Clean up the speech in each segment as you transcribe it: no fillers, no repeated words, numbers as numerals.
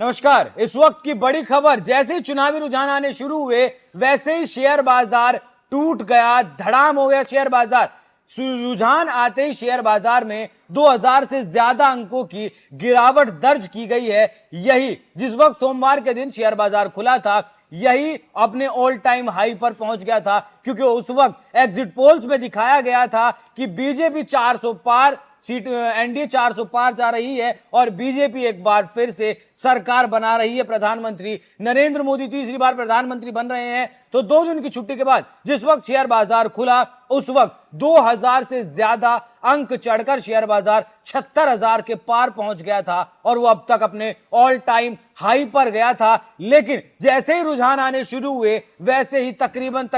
नमस्कार। इस वक्त की बड़ी खबर, जैसे ही चुनावी रुझान आने शुरू हुए वैसे ही शेयर बाजार टूट गया, धड़ाम हो गया शेयर बाजार। रुझान आते ही शेयर बाजार में 2000 से ज्यादा अंकों की गिरावट दर्ज की गई है। यही जिस वक्त सोमवार के दिन शेयर बाजार खुला था, यही अपने ऑल टाइम हाई पर पहुंच गया था, क्योंकि उस वक्त एग्जिट पोल्स में दिखाया गया था कि बीजेपी 400 पार सीट, एनडीए 400 पार जा रही है और बीजेपी एक बार फिर से सरकार बना रही है। प्रधानमंत्री नरेंद्र मोदी तीसरी बार प्रधानमंत्री बन रहे हैं। तो 2 दिन की छुट्टी के बाद जिस वक्त शेयर बाजार खुला, उस वक्त 2000 से ज्यादा अंक चढ़कर शेयर बाजार 76,000 के पार पहुंच गया था और वो अब तक अपने ऑल टाइम हाई पर गया था। लेकिन जैसे ही रुझान आने शुरू हुए वैसे ही तकरीबन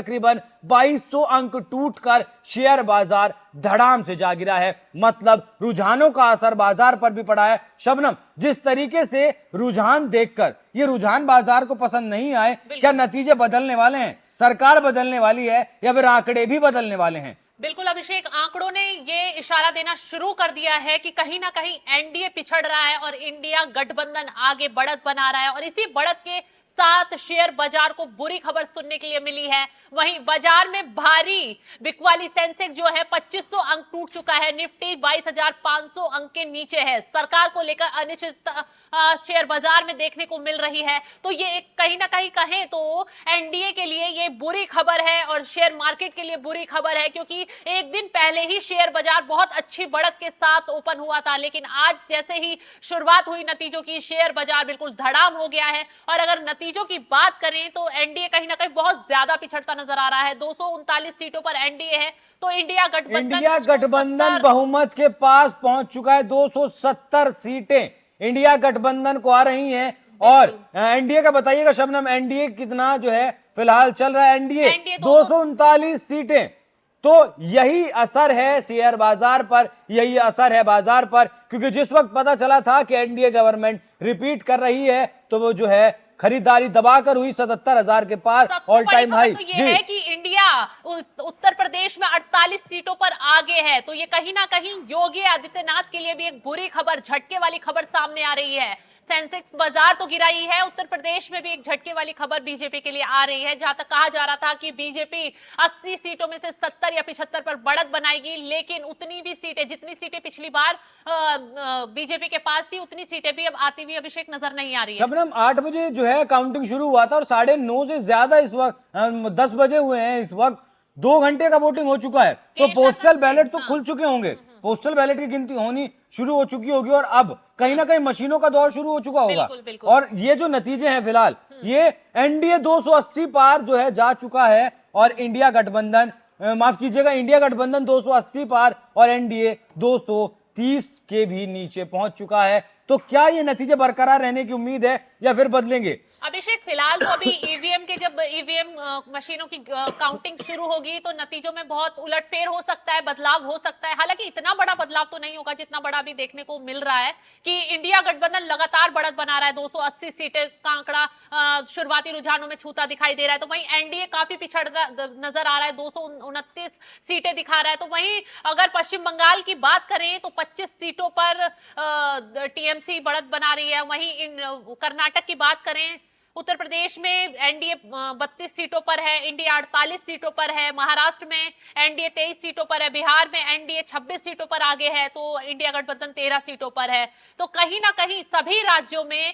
2200 अंक टूटकर शेयर बाजार धड़ाम से जा गिरा है। मतलब रुझानों का असर बाजार पर भी पड़ा है। शबनम, जिस तरीके से रुझान देखकर ये रुझान बाजार को पसंद नहीं आए, क्या नतीजे बदलने वाले हैं? सरकार बदलने वाली है या फिर आंकड़े भी बदलने वाले हैं? बिल्कुल अभिषेक, आंकड़ों ने ये इशारा देना शुरू कर दिया है कि कहीं ना कहीं एनडीए पिछड़ रहा है और इंडिया गठबंधन आगे बढ़त बना रहा है। और इसी बढ़त के साथ शेयर बाजार को बुरी खबर सुनने के लिए मिली है। वहीं बाजार में भारी बिकवाली, सेंसेक्स जो है 2500 अंक टूट चुका है, निफ्टी 22,500 अंक के नीचे है। सरकार को लेकर अनिश्चितता शेयर बाजार में देखने को मिल रही है। तो ये एक कहीं ना कहीं कहें तो एनडीए के लिए ये बुरी खबर है और शेयर मार्केट के लिए बुरी खबर है, क्योंकि एक दिन पहले ही शेयर बाजार बहुत अच्छी बढ़त के साथ ओपन हुआ था, लेकिन आज जैसे ही शुरुआत हुई नतीजों की, शेयर बाजार बिल्कुल धड़ाम हो गया है। और अगर नतीजों की बात करें तो एनडीए कहीं ना कहीं बहुत ज्यादा पिछड़ता नजर आ रहा है। 239 सीटों पर एनडीए है, तो इंडिया गठबंधन बहुमत के पास पहुंच चुका है। 270 सीटें इंडिया गठबंधन को आ रही हैं। और एनडीए का बताइएगा शबनम, एनडीए कितना जो है फिलहाल चल रहा है? एनडीए 239 सीटें। तो यही असर है शेयर बाजार पर, यही असर है बाजार पर, क्योंकि जिस वक्त पता चला था कि एनडीए गवर्नमेंट रिपीट कर रही है तो वो जो है खरीदारी दबाकर हुई 77,000 के पार, ऑल टाइम हाई। तो ये है कि इंडिया उत्तर प्रदेश में 48 सीटों पर आगे है। तो ये कहीं ना कहीं योगी आदित्यनाथ के लिए भी एक बुरी खबर, झटके वाली खबर सामने आ रही है। सेंसेक्स बाजार तो गिरा ही है, उत्तर प्रदेश में भी एक झटके वाली खबर बीजेपी के लिए आ रही है, जहां तक कहा जा रहा था कि बीजेपी 80 सीटों में से 70 या 75 पर बढ़त बनाएगी। लेकिन उतनी भी सीटें, जितनी सीटें पिछली बार बीजेपी के पास थी, उतनी सीटें भी अब आती हुई अभिषेक नजर नहीं आ रही है। शबनम, 8 बजे जो है काउंटिंग शुरू हुआ था और 9:30 से ज्यादा इस वक्त 10 बजे हुए हैं। इस वक्त 2 घंटे का वोटिंग हो चुका है। तो पोस्टल बैलेट तो खुल चुके होंगे, पोस्टल बैलेट की गिनती होनी शुरू हो चुकी होगी और अब कहीं ना कहीं मशीनों का दौर शुरू हो चुका होगा। और ये जो नतीजे हैं फिलहाल, ये एनडीए 280 पार जो है जा चुका है और इंडिया गठबंधन, माफ कीजिएगा, इंडिया गठबंधन 280 पार और एनडीए 230 के भी नीचे पहुंच चुका है। तो क्या ये नतीजे बरकरार रहने की उम्मीद है या फिर बदलेंगे? अभिषेक, फिलहाल तो अभी जब ईवीएम मशीनों की काउंटिंग शुरू होगी तो नतीजों में बहुत उलटफेर हो सकता है, बदलाव हो सकता है। हालांकि इतना बड़ा बदलाव तो नहीं होगा जितना बड़ा अभी देखने को मिल रहा है कि इंडिया गठबंधन लगातार बढ़त बना रहा है। 280 सीटें का आंकड़ा शुरुआती रुझानों में छूता दिखाई दे रहा है। तो वहीं एनडीए काफी पिछड़ता नजर आ रहा है, 229 सीटें दिखा रहा है। तो वहीं अगर पश्चिम बंगाल की बात करें तो 25 सीटों पर टीएमसी बढ़त बना रही है। वहीं कर्नाटक की बात करें, उत्तर प्रदेश में एनडीए 32 सीटों पर है, इंडिया 48 सीटों पर है, महाराष्ट्र में एनडीए 23 सीटों पर है, बिहार में एनडीए 26 सीटों पर आगे है, तो इंडिया गठबंधन 13 सीटों पर है। तो कहीं ना कहीं सभी राज्यों में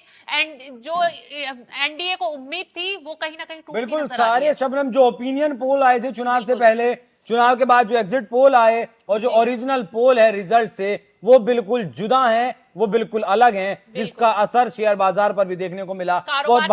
जो एनडीए को उम्मीद थी वो कहीं ना कहीं टूटती नजर आ रही है। बिल्कुल सारे शबनम जो ओपिनियन पोल आए थे चुनाव से पहले, चुनाव के बाद जो एग्जिट पोल आए और जो ओरिजिनल पोल है रिजल्ट से, वो बिल्कुल जुदा हैं, वो बिल्कुल अलग हैं, जिसका असर शेयर बाजार पर भी देखने को मिला। बहुत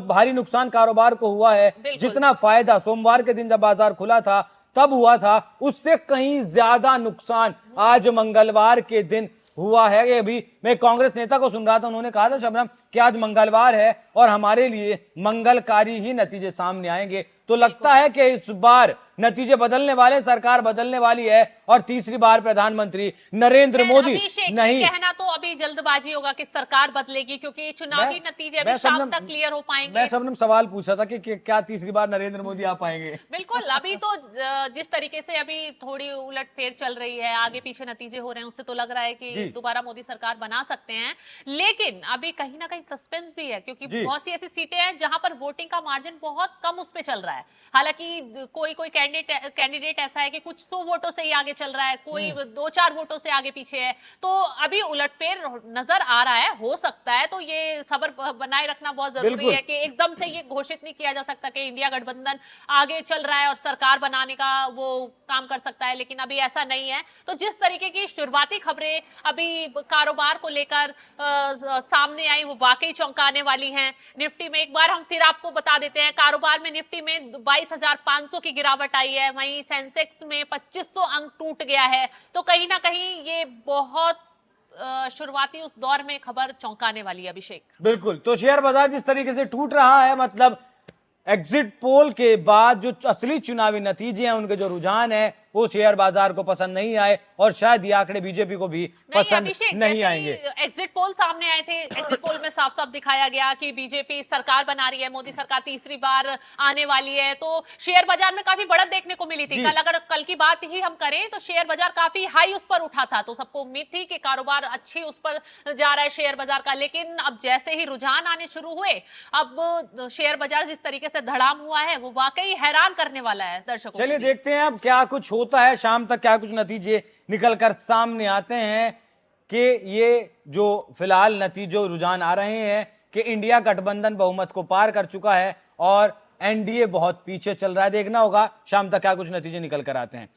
भारी नुकसान कारोबार को हुआ है। जितना फायदा सोमवार के दिन जब बाजार खुला था तब हुआ था, उससे कहीं ज्यादा नुकसान आज मंगलवार के दिन हुआ है। ये अभी मैं कांग्रेस नेता को सुन रहा था, उन्होंने कहा था शबनम कि आज मंगलवार है और हमारे लिए मंगलकारी ही नतीजे सामने आएंगे। तो लगता है कि इस बार नतीजे बदलने वाले, सरकार बदलने वाली है और तीसरी बार प्रधानमंत्री नरेंद्र मोदी नहीं। कहना तो अभी जल्दबाजी होगा कि सरकार बदलेगी, क्योंकि चुनावी नतीजे अभी शाम तक क्लियर हो पाएंगे। मैं सबने सवाल पूछा था कि क्या तीसरी बार नरेंद्र मोदी आ पाएंगे? बिल्कुल, अभी तो जिस तरीके से अभी थोड़ी उलटफेर चल रही है, आगे पीछे नतीजे हो रहे हैं, उससे तो लग रहा है कि दोबारा मोदी सरकार बना सकते हैं। लेकिन अभी कहीं ना कहीं सस्पेंस भी है, क्योंकि बहुत सी ऐसी सीटें हैं जहां पर वोटिंग का मार्जिन बहुत कम उस पे चल रहा है। हालांकि कोई कैंडिडेट ऐसा है कि कुछ 100 वोटों से ही आगे चल रहा है, कोई 2-4 वोटों से आगे पीछे है, तो अभी उलटफेर नजर आ रहा है। हो सकता है, तो ये सब्र बनाए रखना बहुत जरूरी है कि एकदम से ये घोषित नहीं किया जा सकता कि इंडिया गठबंधन आगे चल रहा है और सरकार बनाने का वो काम कर सकता है, लेकिन अभी ऐसा नहीं है। तो जिस तरीके की शुरुआती खबरें अभी कारोबार को लेकर सामने आई, वो वाकई चौंकाने वाली हैं। निफ्टी में एक बार हम फिर आपको बता देते हैं, कारोबार में निफ्टी में 22,500 की गिरावट आई है, वहीं सेंसेक्स में 2500 अंक टूट गया है। तो कहीं ना कहीं ये बहुत शुरुआती उस दौर में खबर चौंकाने वाली है। अभिषेक, बिल्कुल, तो शेयर बाजार जिस तरीके से टूट रहा है, मतलब एग्जिट पोल के बाद जो असली चुनावी नतीजे हैं, उनके जो रुझान है, वो शेयर बाजार को पसंद नहीं आए और शायद ये आंकड़े बीजेपी को भी पसंद नहीं आएंगे। एग्जिट पोल सामने आए थे, एग्जिट पोल में साफ साफ दिखाया गया कि बीजेपी सरकार बना रही है, मोदी सरकार तीसरी बार आने वाली है, तो शेयर बाजार में काफी बढ़त देखने को मिली थी। अगर कल की बात ही हम करें तो शेयर बाजार काफी हाई उस पर उठा था, तो सबको उम्मीद थी कि कारोबार अच्छी उस पर जा रहा है शेयर बाजार का। लेकिन अब जैसे ही रुझान आने शुरू हुए, अब शेयर बाजार जिस तरीके से धड़ाम हुआ है, वो वाकई हैरान करने वाला है दर्शकों। चलिए देखते हैं अब क्या कुछ होता है, शाम तक क्या कुछ नतीजे निकलकर सामने आते हैं कि ये जो फिलहाल नतीजों रुझान आ रहे हैं कि इंडिया गठबंधन बहुमत को पार कर चुका है और एनडीए बहुत पीछे चल रहा है। देखना होगा शाम तक क्या कुछ नतीजे निकल कर आते हैं।